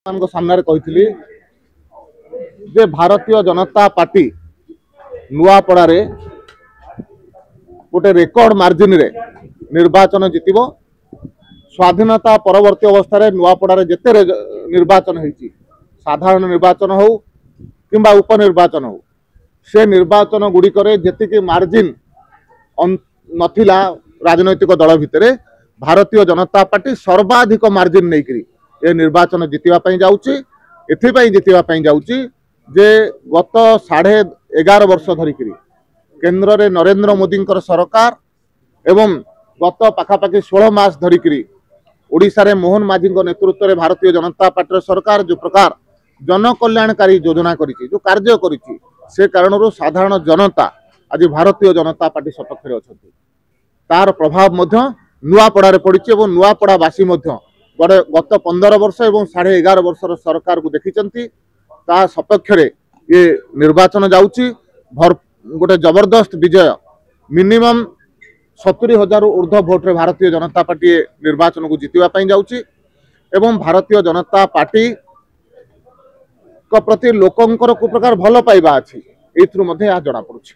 सामने कही जे भारतीय जनता पार्टी नुआपड़ार गोटे रेकर्ड मार्जिन रे निर्वाचन जितिबो। स्वाधीनता परवर्ती अवस्था नुआपड़ार जिते निर्वाचन होती साधारण निर्वाचन हो किंबा उपनिर्वाचन हो से निर्वाचन गुड़िक जी मार्जिन नथिला राजनैतिक दल भितर भारतीय जनता पार्टी सर्वाधिक मार्जिन नहीं ये निर्वाचन जितवाई जाऊँगी। एथिपाई जितवाई जाऊँगी जे गत 11.5 वर्ष धरिक केन्द्र में नरेंद्र मोदी सरकार एवं गत पाखापाखि 16 मास धरिक ओडिशा रे मोहन माझी नेतृत्व में भारतीय जनता पार्टी सरकार जो प्रकार जनकल्याणकारी योजना करिछि जो कार्य करिछि से कारणरू साधारण जनता आज भारतीय जनता पार्टी सपक्ष अछंती। तार प्रभाव मध्य नुआपड़ा रे पड़िछि एवं नुआपड़ावासी मध्य गत 15 वर्ष एवं 11.5 वर्षर सरकार को देखिचंती ता सपक्ष रे ये निर्वाचन जाउछि। गोटे जबरदस्त विजय मिनिमम 70,000 ऊर्ध्व भोट्रे भारतीय जनता पार्टी निर्वाचन को जितवाई जाउछि एवं भारतीय जनता पार्टी प्रति लोकंकर को प्रकार भल पाइबा अछि एथुरु मध्ये जना पड़ुछि।